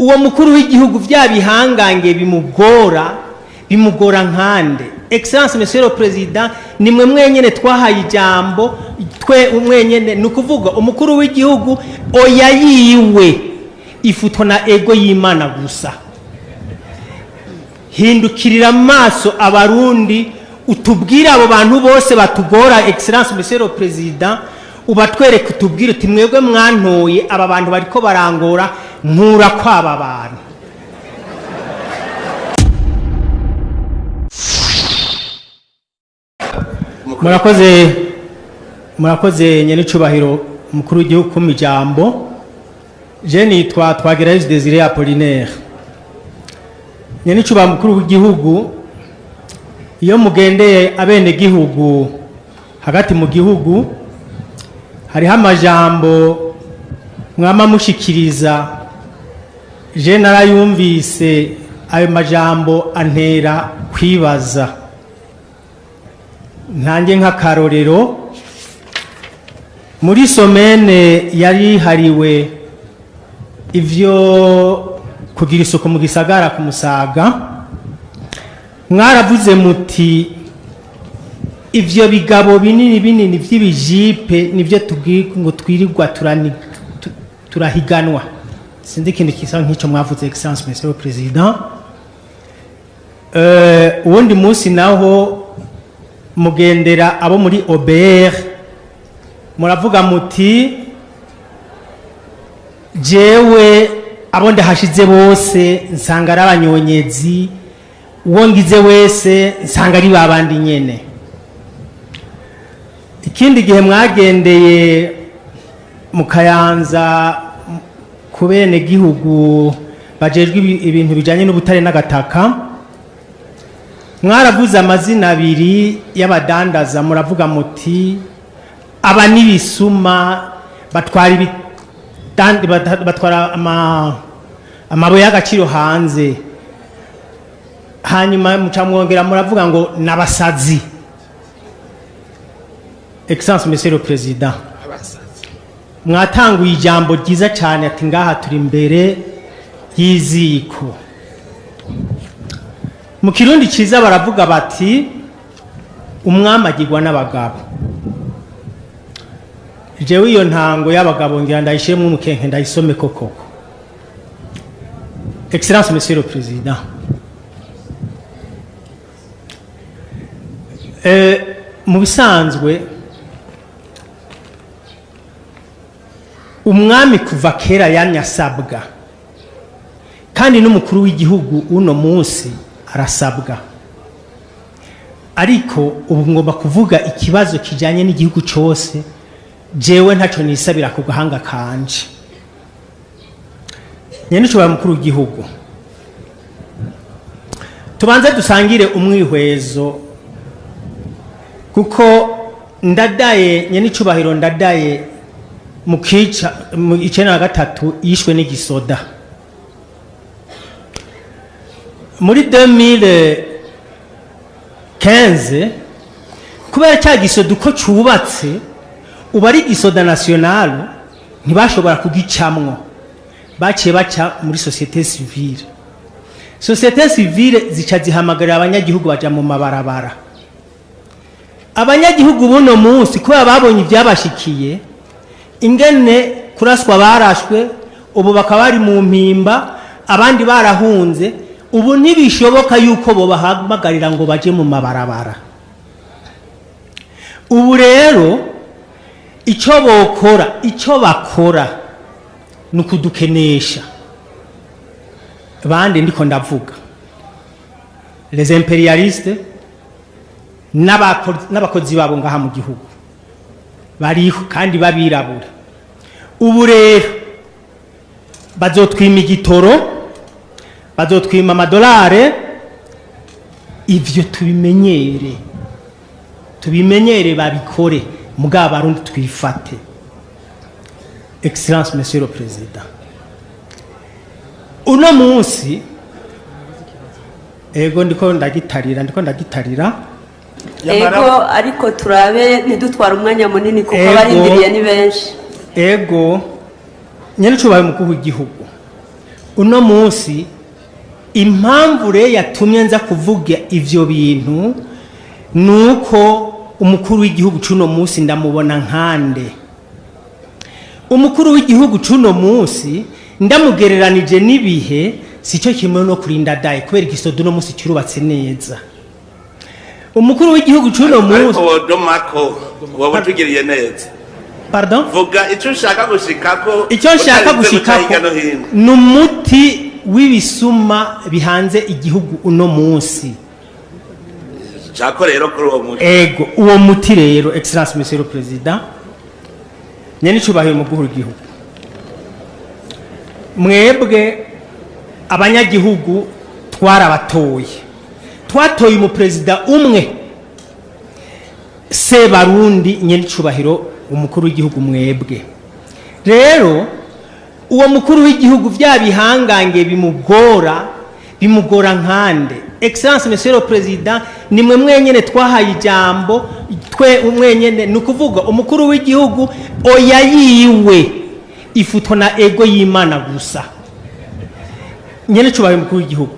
uwo mukuru w'igihugu vya bihangange bimugora nkande. Excellence Monsieur le Président, nimwe mwenyene twahaye ijambo twe umwenyene nukuvuga umukuru w'igihugu oya yiwe ifutwa na ego y'Imana gusa. Hindukirira amaso abarundi utubwira abo bantu bose batugora. Excellence Monsieur le Président, ubatwereke utubwire uti mwebwe mwantoye aba bantu bariko barangora nkura kwaba bantu. Murakoze nyene cubahiro mukuru w'igihugu ku mijambo. Je nitwa Twagirayezu Désiré Apollinaire. Nyene cubahiro mukuru w'igihugu, iyo mugendeye abene gihugu hagati mu gihugu hariho amajambo mwama mushikiriza. Je narayumvise ayo majambo antera kwibaza. Ntange nk'akarorero, muri somene yari hariwe ivyo kugira isuku mu gisagara ku Musaga, mwaravuze muti ivyo bigabo binini vy'ibijipe nivyo tubwirwa ngo twirirwa turahiganwa. Sindi kintu kisa nk'ico mwavuze Excellence Monsieur le Président. Uwundi munsi naho mugendera abo muri OBR muravuga muti jewe abo ndahashize bose nsanga ari abanyonyezi, uwo ngize wese nsanga ari babandi nyene. Ikindi gihe mwagendeye mu Kayanza ku bene gihugu bajejwe ibintu bijanye n'ubutare n'agataka, mwaravuze amazina abiri y'abadandaza muravuga muti aba nibisuma batwara amabuye y'agaciro hanze. Hanyuma mucamwongera muravuga ngo nabasazi. Excellence Monsieur le Président, mwatanguye ijambo ryiza cyane ati ngaha turi imbere y'iziko. Mu Kirundi ciza baravuga bati umwami agirwa n'abagabo. Jewe iyo ntango y'abagabo ngira ndayishiremo umukenke ndayisome koko. Excellence Monsieur le Président, mu bisanzwe umwami kuva kera yanyasabwa, kandi n'umukuru w'igihugu uno munsi arasabwa. Ariko ubu ngomba kuvuga ikibazo kijanye n'igihugu cyose, jewe ntaco nisabira ku gahanga kanje. Nyene cyo mukuru w'igihugu, tubanze dusangire umwihwezo, kuko ndadaye nyene cubahiro ndadaye mukica mu 1993 yishwe n'igisoda. Muri 2015 kubera cya gisoda uko cubatse uba ari gisoda national ntibashobora kugicamwo, baciye baca muri société civile. Société civile zica zihamagarira abanyagihugu baja mu mabarabara. Abanyagihugu buno munsi kuba babonye ibyabashikiye, ingene kuraswa barashwe, ubu bakaba bari mu mpimba, abandi barahunze. Ubu ntibishoboka yuko bo bahamagarira ngo baje mu mabarabara. Ubu rero icyo bakora nukudukenesha. Bandi ndiko ndavuga les impérialistes n'abakozi babo ngaha mu gihugu bariho kandi babirabura. Ubu rero bazotwima igitoro, bazotwima amadolare. Ivyo tubimenyere babikore, mugabo barundi twifate. Excellence Monsieur le Président, uno munsi ego ndiko ndagitarira ego, ariko turabe ntidutwara umwanya munini kuko barindiriye ni benshi. Ego nyene cubaye mukuru w'igihugu, uno munsi impamvu rero yatumye nza kuvuga ivyo bintu nuko umukuru w'igihugu cuno munsi ndamubona nkande. Umukuru w'igihugu cuno munsi ndamugereranije n'ibihe sico kimwe no kurinda daye kubera igisodo no munsi cyurubatse neza. Umukuru w'igihugu cuno munsi domako wowe tugiriye neza. Pardon? Vuga icyo ushaka gushikako. Icyo nshaka gushikako numuti w'ibisuma bihanze igihugu uno munsi. Chako rero kuri uwo muti. Ego uwo muti rero Excellence Monsieur le Président nyene cyubahiro mu guhura igihugu. Mwebwe abanyagihugu twarabatoye. Twatoye mu president umwe Sebarundi nyene cyubahiro umukuru w'igihugu mwebwe. Rero uwo mukuru w'igihugu byabihangange bimugora nkande. Excellence Monsieur le Président nimwe mwenyene twahaye ijambo twe umwenyene nukuvuga umukuru w'igihugu oya yiwe ifutwa na ego y'Imana gusa. Nyene cyubaye umukuru w'igihugu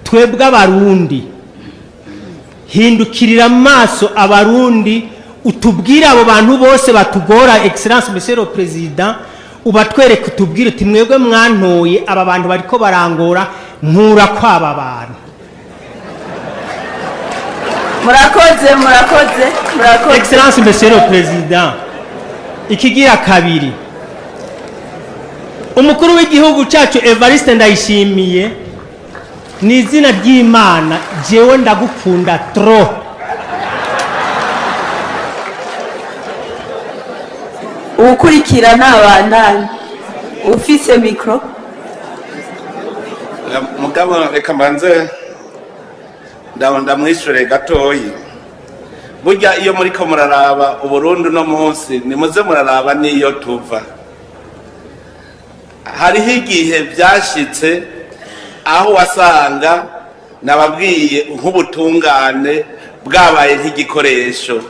twebwe abarundi hindukirira amaso abarundi utubwira abo bantu bose batugora. Excellence Monsieur le Président ubatwereke utubwire uti mwebwe mwantoye aba bantu bariko barangora nkura kwaba bantu. murakoze Excellence Monsieur le Président ikigira kabiri umukuru w'igihugu cyacu Evariste Ndayishimiye ni izina ry'Imana jewe ndagukunda trop. ukurikira nabandanye ufise mikro. Mugabo reka mbanze ndamwishure gatoyi. Burya iyo muri ko muraraba uburundi no munsi nimuze muraraba niyo tuva. Hariho igihe byashitse aho wasanga nababwiye nk'ubutungane bwabaye nk'igikoresho.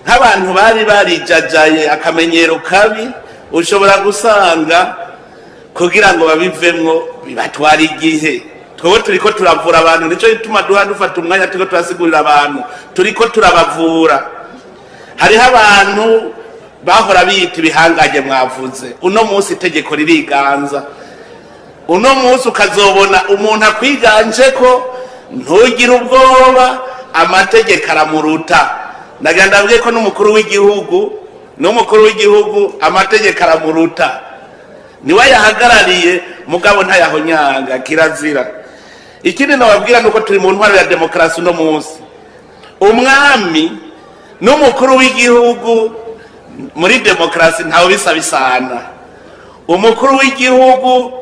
Nk'abantu bari barijajaye akamenyero kabi ushobora gusanga kugira ngo babivemwo bibatwara igihe. Twowe turiko turavura abantu nico gituma dufata umwanya turiko turasigurira abantu turiko turabavura. Hariho abantu bahora biyita ibihangaje mwavuze uno munsi itegeko ririganza. Uno munsi ukazobona umuntu akwiganje ko ntugire ubwoba amategeko aramuruta. Nagandabwiye ko n'umukuru w'igihugu amategeko aramuruta. Niwe yahagarariye mugabo ntayahonyanga kirazira. Ikindi nababwira nuko turi mu ntwaro ya demokarasi no munsi. Umwami n'umukuru w'igihugu muri demokarasi ntawe bisabisana. Umukuru w'igihugu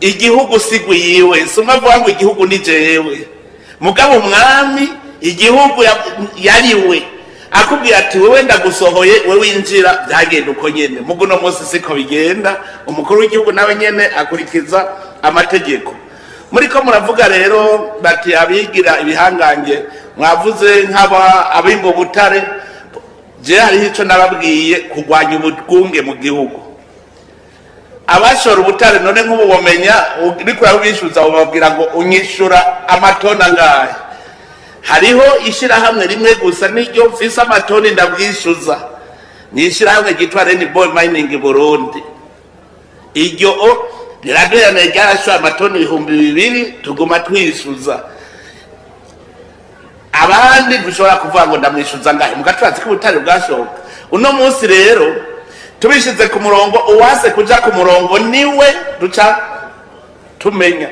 igihugu sigwiwe sumva vuga ngo igihugu ni jewe. Mugabo umwami igihugu yariwe akubwira ati wewe ndagusohoye wewe winjira byagenda uko nyene. Mugo no munsi siko bigenda. Umukuru w'igihugu nawe nyene akurikiza amategeko. Muri ko muravuga rero bati abigira ibihangange mwavuze nk'aba abimbo butare je hari ico nababwiye kugwanya ubutgunge mu gihugu. Abashora ubutare none nk'ubu bomenya uriko urabishuza bababwira ngo unyishura amatona ngahe. Hariho ishirahamwe rimwe gusa n'iryo mfise amatoni ndabwishuza ni ishirahamwe ryitwa Rainbow Mining Burundi. Iryo riradoyana ryarashora amatoni 2,000 tuguma twishuza. Abandi dushobora kuvuga ngo ndamwishuza ngahe mugaturazi ko ubutare bwashoka. Uno munsi rero tubishize ku murongo uwase kuja ku murongo niwe duca tumenya.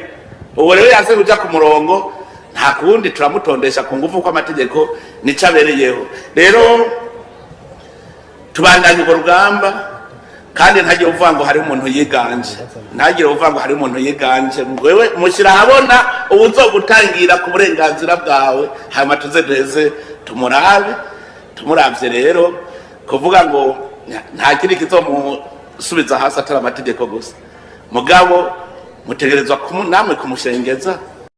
Uwo rero yase kuja ku murongo nta kundi turamutondesha ku ngufu ko amategeko nicabereyeho. Rero tubandanye ku rugamba kandi ntagiye uvuga ngo hari umuntu yiganje. Ntagiye uvuga ngo hari umuntu yiganje. Wewe mushira habona ubuzogutangira ku burenganzira bwawe hama tuze tumuravye rero kuvuga ngo nta kindi kizomusubiza hasi atari amategeko gusa. Mugabo mutegerezwa namwe kumushengeza